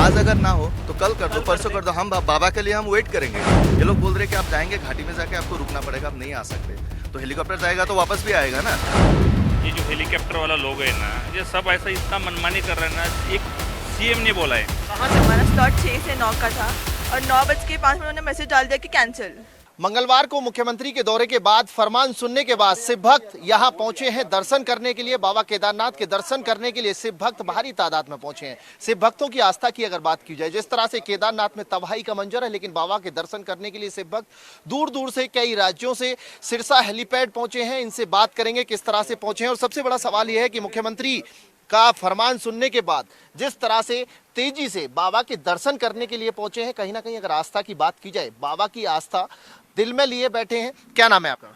आज अगर ना हो तो कल कर दो, परसों कर दो, हम बाबा के लिए हम वेट करेंगे। ये लोग बोल रहे हैं कि आप जाएंगे घाटी में जाके आपको रुकना पड़ेगा, आप नहीं आ सकते। तो हेलीकॉप्टर जाएगा तो वापस भी आएगा ना। ये जो हेलीकॉप्टर वाला लोग है ना, ये सब ऐसा इतना मनमानी कर रहे हैं ना। एक सीएम ने बोला है। हमारा स्लॉट 6 से 9 का था और 9:05 उन्होंने मैसेज डाल दिया कि कैंसिल। मंगलवार को मुख्यमंत्री के दौरे के बाद फरमान सुनने के बाद शिव भक्त यहां पहुंचे हैं दर्शन करने के लिए। बाबा केदारनाथ के दर्शन करने के लिए शिव भक्त भारी तादाद में पहुंचे हैं। शिव भक्तों की आस्था की अगर बात की जाए, जिस तरह से केदारनाथ में तबाही का मंजर है, लेकिन बाबा के दर्शन करने के लिए शिव भक्त दूर दूर से कई राज्यों से सिरसा हेलीपैड पहुंचे हैं। इनसे बात करेंगे किस तरह से पहुंचे हैं। और सबसे बड़ा सवाल यह है कि मुख्यमंत्री का फरमान सुनने के बाद जिस तरह से तेजी से बाबा के दर्शन करने के लिए पहुंचे हैं, कहीं ना कहीं अगर आस्था की बात की जाए, बाबा की आस्था दिल में लिए बैठे हैं। क्या नाम है आपका?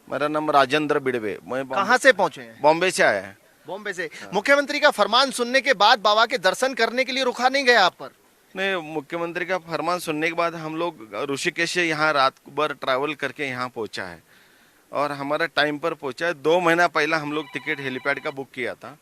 मेरा नाम राजेंद्र बिड़वे। मैं कहाँ से पहुंचे हैं? बॉम्बे से आया है। बॉम्बे से। मुख्यमंत्री का फरमान सुनने के बाद बाबा के दर्शन करने के लिए रुका नहीं गया आप पर? नहीं, मुख्यमंत्री का फरमान सुनने के बाद हम लोग ऋषिकेश से यहाँ रात भर ट्रैवल करके यहाँ पहुंचा है और हमारा टाइम पर पहुंचा है। 2 महीना पहला हम लोग टिकट हेलीपैड का बुक किया था,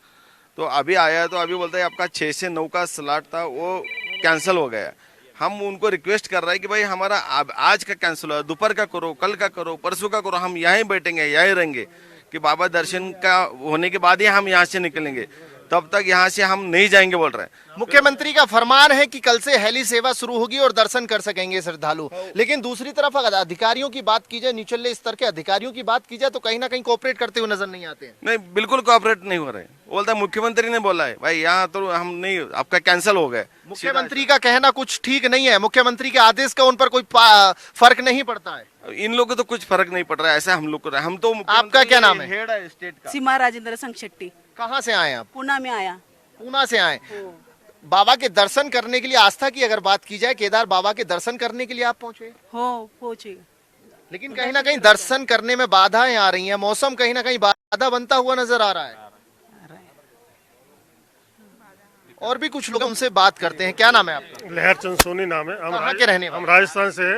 तो अभी आया तो अभी बोलता है आपका 6 से 9 का स्लॉट था, वो कैंसिल हो गया। हम उनको रिक्वेस्ट कर रहे हैं कि भाई हमारा आज का कैंसिल हुआ, दोपहर का करो, कल का करो, परसों का करो, हम यहीं बैठेंगे, यहीं रहेंगे कि बाबा दर्शन का होने के बाद ही हम यहाँ से निकलेंगे, तब तक यहाँ से हम नहीं जाएंगे बोल रहे हैं। मुख्यमंत्री का फरमान है कि कल से हेली सेवा शुरू होगी और दर्शन कर सकेंगे श्रद्धालु, लेकिन दूसरी तरफ अगर अधिकारियों की बात की जाए, निचले स्तर के अधिकारियों की बात की जाए, तो कहीं ना कहीं कोऑपरेट करते हुए नजर नहीं आते हैं। नहीं, बिल्कुल कोऑपरेट नहीं हो रहे। बोलता है मुख्यमंत्री ने बोला है भाई यहाँ तो हम नहीं, आपका कैंसिल हो गया। मुख्यमंत्री का कहना कुछ ठीक नहीं है, मुख्यमंत्री के आदेश का उन पर कोई फर्क नहीं पड़ता है। इन लोगों को तो कुछ फर्क नहीं पड़ रहा है, ऐसा हम लोग को रहा है। हम तो आपका क्या नाम है? हेड है स्टेट का। सीमा राजेंद्र संघ शेट्टी। कहाँ से आए आप? पूना में आया। पूना से आए। बाबा के दर्शन करने के लिए, आस्था की अगर बात की जाए, केदार बाबा के दर्शन करने के लिए आप पहुंचे? हो पहुंचे। लेकिन कहीं ना कहीं दर्शन करने में बाधाएं आ रही हैं, मौसम कहीं ना कहीं बाधा बनता हुआ नजर आ रहा है। और भी कुछ लोगों से बात करते हैं। क्या नाम है आपका? लहरचंद सोनी नाम है। कहाँ के रहने वाले? हम राजस्थान से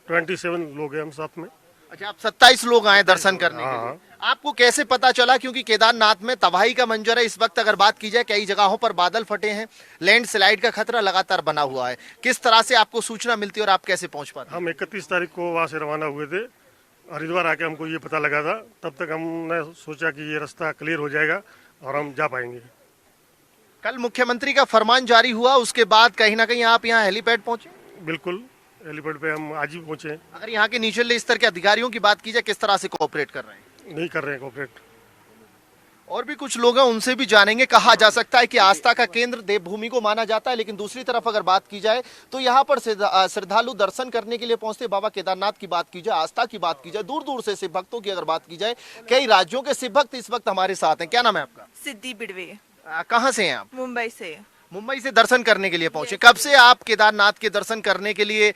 27 लोग हैं हम साथ में। अच्छा, आप 27 लोग आए दर्शन करने के लिए। आपको कैसे पता चला? क्योंकि केदारनाथ में तबाही का मंजर है इस वक्त। अगर बात की जाए, कई जगहों पर बादल फटे हैं, लैंडस्लाइड का खतरा लगातार बना हुआ है। किस तरह से आपको सूचना मिलती है और आप कैसे पहुंच पाते? हम 31 तारीख को वहाँ से रवाना हुए थे। हरिद्वार आके हमको ये पता लगा था, तब तक हमने सोचा कि ये रास्ता क्लियर हो जाएगा और हम जा पाएंगे। कल मुख्यमंत्री का फरमान जारी हुआ, उसके बाद कहीं ना कहीं आप यहाँ हेलीपैड पहुंचे? बिल्कुल, हेलीपैड पे हम आज ही पहुंचे हैं। अगर यहाँ के निचले स्तर के अधिकारियों की बात की जाए, किस तरह से कोऑपरेट कर रहे हैं? नहीं कर रहे हैं कोऑपरेट। और भी कुछ लोग हैं, उनसे भी जानेंगे। कहा जा सकता है कि आस्था का केंद्र देवभूमि को माना जाता है, लेकिन दूसरी तरफ अगर बात की जाए तो यहाँ पर श्रद्धालु दर्शन करने के लिए पहुंचते। बाबा केदारनाथ की बात की जाए, आस्था की बात की जाए, दूर दूर से शिव भक्तों की अगर बात की जाए, कई राज्यों के शिव भक्त इस वक्त हमारे साथ हैं। क्या नाम है आपका? सिद्धि बिड़वे। कहाँ से हैं आप? मुंबई से। मुंबई से दर्शन करने के लिए पहुंचे। कब से आप केदारनाथ के दर्शन करने के लिए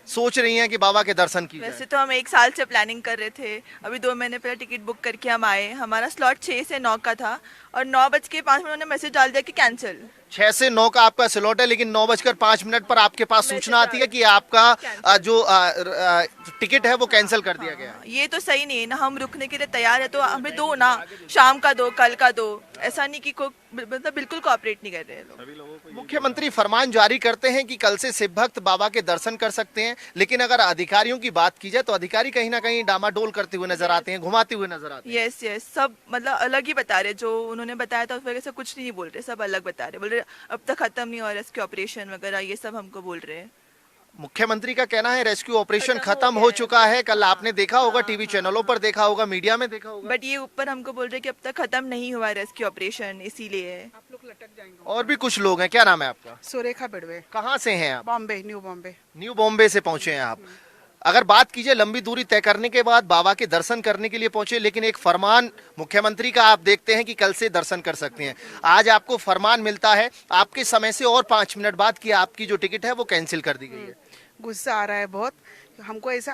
सोच रही हैं कि बाबा के दर्शन की जाए? वैसे तो हम 1 साल से प्लानिंग कर रहे थे, अभी 2 महीने पहले टिकट बुक करके हम आए। हमारा स्लॉट 6 से 9 का था और 9:05 उन्होंने मैसेज डाल दिया कि कैंसिल। 6 से 9 का आपका स्लॉट है, लेकिन 9:05 पर आपके पास सूचना आती है कि आपका जो टिकट है वो कैंसिल कर दिया गया। ये तो सही नहीं है ना, हम रुकने के लिए तैयार है तो हमें दो ना, शाम का दो, कल का दो। ऐसा नहीं कि मतलब बिल्कुल कोऑपरेट नहीं कर रहे हैं लोग। मुख्यमंत्री फरमान जारी करते हैं कि कल से शिव भक्त बाबा के दर्शन कर सकते हैं, लेकिन अगर अधिकारियों की बात की जाए तो अधिकारी कहीं ना कहीं डामाडोल करते हुए नजर आते हैं, घुमाते हुए नजर आते हैं। यस, सब मतलब अलग ही बता रहे। जो उन्होंने बताया था उस वजह से कुछ नहीं बोल रहे, सब अलग बता रहे। बोल रहे अब तक खत्म नहीं हो रहा इसके ऑपरेशन वगैरह, ये सब हमको बोल रहे हैं। मुख्यमंत्री का कहना है रेस्क्यू ऑपरेशन खत्म हो चुका है। कल आपने देखा होगा, टीवी चैनलों पर देखा होगा, मीडिया में देखा होगा, बट ये ऊपर हमको बोल रहे कि अब तक खत्म नहीं हुआ रेस्क्यू ऑपरेशन, इसीलिए आप लोग लटक जाएंगे। और भी कुछ लोग हैं। क्या नाम है आपका? सुरेखा बिड़वे। कहाँ से हैं आप? बॉम्बे, न्यू बॉम्बे। न्यू बॉम्बे से पहुंचे हैं आप। अगर बात कीजिए, लंबी दूरी तय करने के बाद बाबा के दर्शन करने के लिए पहुंचे, लेकिन एक फरमान मुख्यमंत्री का आप देखते हैं कि कल से दर्शन कर सकते हैं। आज आपको फरमान मिलता है, आपके समय से और 5 मिनट बाद कि आपकी जो टिकट है वो कैंसिल कर दी गई है। गुस्सा आ रहा है बहुत। हमको ऐसा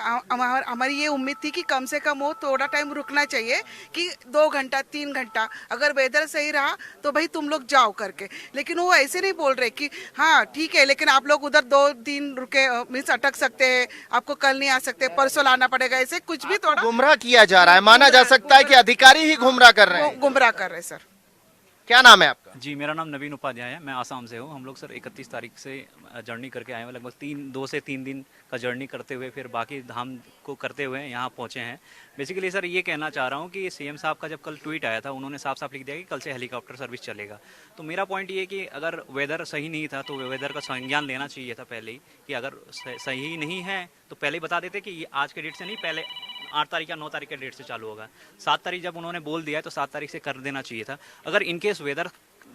हमारी ये उम्मीद थी कि कम से कम वो थोड़ा टाइम रुकना चाहिए, कि 2 घंटा 3 घंटा, अगर वेदर सही रहा तो भाई तुम लोग जाओ करके। लेकिन वो ऐसे नहीं बोल रहे कि हाँ ठीक है, लेकिन आप लोग उधर 2 दिन रुके, मीन्स अटक सकते हैं, आपको कल नहीं आ सकते, परसों लाना पड़ेगा, ऐसे कुछ भी थोड़ा गुमराह किया जा रहा है। माना जा सकता है कि अधिकारी ही गुमराह कर रहे हैं। गुमराह कर रहे हैं सर। क्या नाम है आपका? जी, मेरा नाम नवीन उपाध्याय है। मैं आसाम से हूँ। हम लोग सर 31 तारीख से जर्नी करके आए हैं। लगभग 2 से 3 दिन का जर्नी करते हुए फिर बाकी धाम को करते हुए यहाँ पहुँचे हैं। बेसिकली सर ये कहना चाह रहा हूँ कि सीएम साहब का जब कल ट्वीट आया था, उन्होंने साफ साफ लिख दिया कि कल से हेलीकॉप्टर सर्विस चलेगा। तो मेरा पॉइंट ये कि अगर वेदर सही नहीं था तो वेदर का संज्ञान लेना चाहिए था पहले ही, कि अगर सही नहीं है तो पहले ही बता देते कि ये आज के डेट से नहीं, पहले 8 तारीख या 9 तारीख के डेट से चालू होगा। 7 तारीख जब उन्होंने बोल दिया है तो 7 तारीख से कर देना चाहिए था। अगर इनकेस वेदर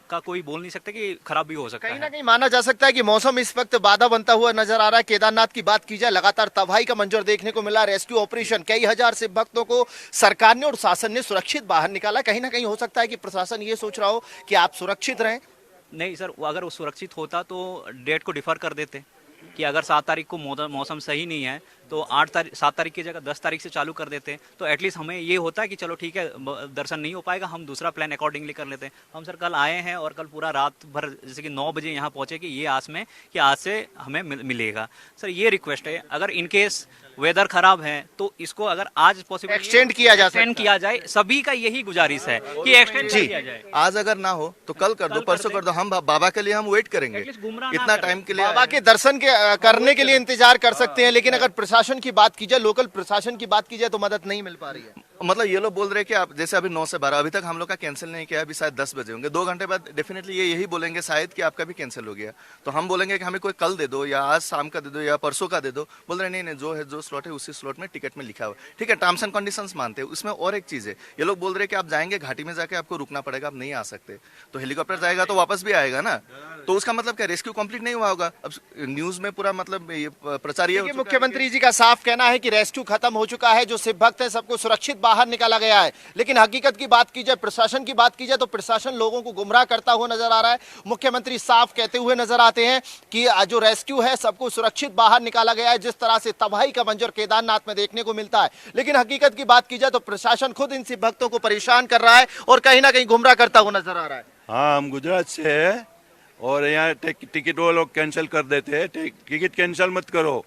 का कोई बोल नहीं सकता कि खराब भी हो सकता है। कहीं ना कहीं माना जा सकता है कि मौसम इस वक्त बाधा बनता हुआ नजर आ रहा है। केदारनाथ की बात की जाए, लगातार तबाही का मंजर देखने को मिला। रेस्क्यू ऑपरेशन, कई हजार शिव भक्तों को सरकार ने और शासन ने सुरक्षित बाहर निकाला। कहीं ना कहीं हो सकता है कि प्रशासन ये सोच रहा हो कि आप सुरक्षित रहें। नहीं सर, अगर वो सुरक्षित होता तो डेट को डिफर कर देते, कि अगर 7 तारीख को मौसम सही नहीं है तो 7 तारीख की जगह 10 तारीख से चालू कर देते, तो एटलीस्ट हमें ये होता है कि चलो ठीक है, दर्शन नहीं हो पाएगा, हम दूसरा प्लान अकॉर्डिंगली कर लेते हैं। हम सर कल आए हैं और कल पूरा रात भर जैसे कि 9 बजे यहाँ पहुँचे कि ये आस में कि आज से हमें मिलेगा। सर ये रिक्वेस्ट है, अगर इनकेस वेदर खराब है तो इसको अगर आज पॉसिबल एक्सटेंड किया जाए, सभी का यही गुजारिश है कि एक्सटेंड किया जाए। आज अगर ना हो तो कल कर दो, परसों कर दो। हम बाबा के लिए हम वेट करेंगे, इतना टाइम के लिए बाबा के दर्शन करने के लिए इंतजार कर सकते हैं। लेकिन अगर प्रशासन की बात की जाए, लोकल प्रशासन की बात की जाए तो मदद नहीं मिल पा रही है। मतलब ये लोग बोल रहे हैं कि आप जैसे अभी 9 से 12 अभी तक हम लोग का कैंसिल नहीं किया, अभी शायद 10 बजे होंगे। 2 घंटे बाद डेफिनेटली ये यही बोलेंगे शायद कि आपका भी कैंसिल हो गया। तो हम बोलेंगे कि हमें कोई कल दे दो या आज शाम का दे दो या परसों का दे दो। बोल रहे नहीं, जो स्लॉट है उसी स्लॉट में टिकट में लिखा हुआ। ठीक है, टर्म्स एंड कंडीशंस मानते हैं। उसमें और एक चीज है, ये लोग बोल रहे हैं कि आप जाएंगे घाटी में जाके आपको रुकना पड़ेगा, आप नहीं आ सकते। तो हेलीकॉप्टर जाएगा तो वापस भी आएगा ना, तो उसका मतलब क्या, रेस्क्यू कंप्लीट नहीं हुआ होगा। अब न्यूज में पूरा मतलब ये प्रचार ये मुख्यमंत्री जी का साफ कहना है कि रेस्क्यू खत्म हो चुका है, जो शिव भक्त हैं सबको सुरक्षित बाहर निकाला गया है। लेकिन हकीकत की बात की जाए, प्रशासन की बात की जाए तो प्रशासन लोगों को गुमराह करता हुआ नजर आ रहा है। मुख्यमंत्री साफ कहते हुए नजर आते हैं कि जो रेस्क्यू है सबको सुरक्षित बाहर निकाला गया है। जिस तरह से तबाही का मंजर केदारनाथ में देखने को मिलता है, लेकिन हकीकत की बात की जाए तो प्रशासन खुद इन शिव भक्तों को परेशान कर रहा है और कहीं ना कहीं गुमराह करता हुआ नजर आ रहा है। हाँ, हम गुजरात से है और यहाँ टिकट वो लोग कैंसिल कर देते हैं। टिकट कैंसिल मत करो,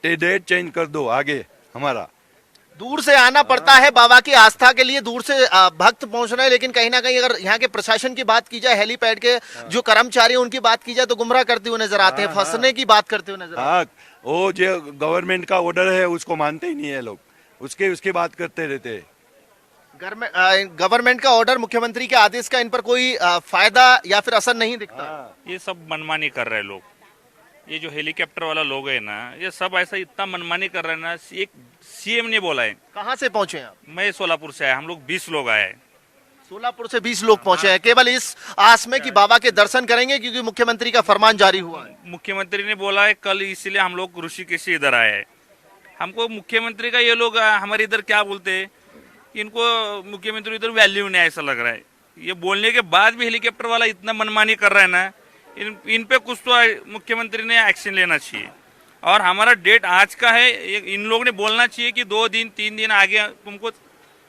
डेट चेंज कर दो आगे। हमारा दूर से आना पड़ता है बाबा की आस्था के लिए, दूर से भक्त पहुंच रहे हैं। लेकिन कहीं ना कहीं अगर यहाँ के प्रशासन की बात की जाए, हेलीपैड के जो कर्मचारी हैं उनकी बात की जाए तो गुमराह करते हुए नजर आते हैं, फंसने की बात करते हुए नजर आते हैं। हाँ, वो जो गवर्नमेंट का ऑर्डर है उसको मानते ही नहीं है लोग, उसकी बात करते रहते हैं। गवर्नमेंट का ऑर्डर, मुख्यमंत्री के आदेश का इन पर कोई फायदा या फिर असर नहीं दिखता। ये सब मनमानी कर रहे हैं लोग। ये जो हेलीकॉप्टर वाला लोग है ना, ये सब ऐसा इतना मनमानी कर रहे हैं ना। एक सीएम ने बोला है। कहाँ से पहुंचे हैं आप? मैं सोलापुर से आया, हम लोग 20 लोग आए। सोलापुर से 20 लोग पहुंचे हैं केवल इस आस में कि बाबा के दर्शन करेंगे, क्योंकि मुख्यमंत्री का फरमान जारी हुआ है। मुख्यमंत्री ने बोला है कल, इसलिए हम लोग ऋषिकेश से इधर आए हैं। हमको मुख्यमंत्री का ये लोग हमारे इधर क्या बोलते हैं, इनको मुख्यमंत्री इधर वैल्यू नहीं ऐसा लग रहा है। ये बोलने के बाद भी हेलीकॉप्टर वाला इतना मनमानी कर रहा है ना, इन पे कुछ तो मुख्यमंत्री ने एक्शन लेना चाहिए। और हमारा डेट आज का है, इन लोगों ने बोलना चाहिए कि 2 दिन 3 दिन आगे तुमको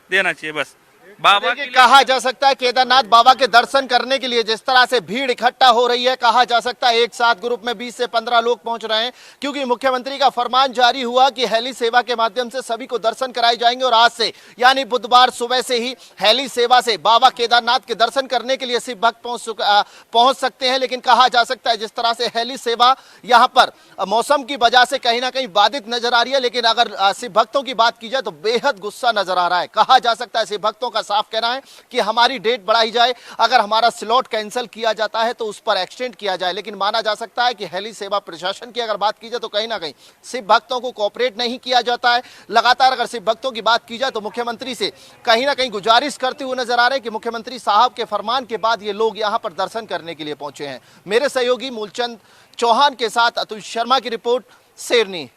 देना चाहिए बस। बाबा के कहा जा सकता है केदारनाथ बाबा के दर्शन करने के लिए जिस तरह से भीड़ इकट्ठा हो रही है, कहा जा सकता है एक साथ ग्रुप में 20 से 15 लोग पहुंच रहे हैं, क्योंकि मुख्यमंत्री का फरमान जारी हुआ कि हेली सेवा के माध्यम से सभी को दर्शन कराए जाएंगे। और आज से यानी बुधवार सुबह से ही हेली सेवा से बाबा केदारनाथ के दर्शन करने के लिए शिव भक्त पहुंच सकते हैं। लेकिन कहा जा सकता है जिस तरह से हेली सेवा यहाँ पर मौसम की वजह से कहीं ना कहीं बाधित नजर आ रही है। लेकिन अगर शिव भक्तों की बात की जाए तो बेहद गुस्सा नजर आ रहा है। कहा जा सकता है शिव भक्तों का साफ कहना है कि हमारी डेट बढ़ाई जाए, अगर हमारा स्लॉट कैंसिल किया जाता है तो उस पर एक्सटेंड किया जाए। लेकिन माना जा सकता है कि हेली सेवा प्रशासन की अगर बात की जाए तो कहीं ना कहीं शिव भक्तों को कोऑपरेट नहीं किया जाता है। लगातार अगर शिव भक्तों की बात की जाए तो मुख्यमंत्री से कहीं ना कहीं गुजारिश करते हुए नजर आ रहे हैं कि मुख्यमंत्री साहब के फरमान के बाद ये लोग यहां पर दर्शन करने के लिए पहुंचे हैं। मेरे सहयोगी मूलचंद चौहान के साथ अतुल शर्मा की रिपोर्ट, शेरनी।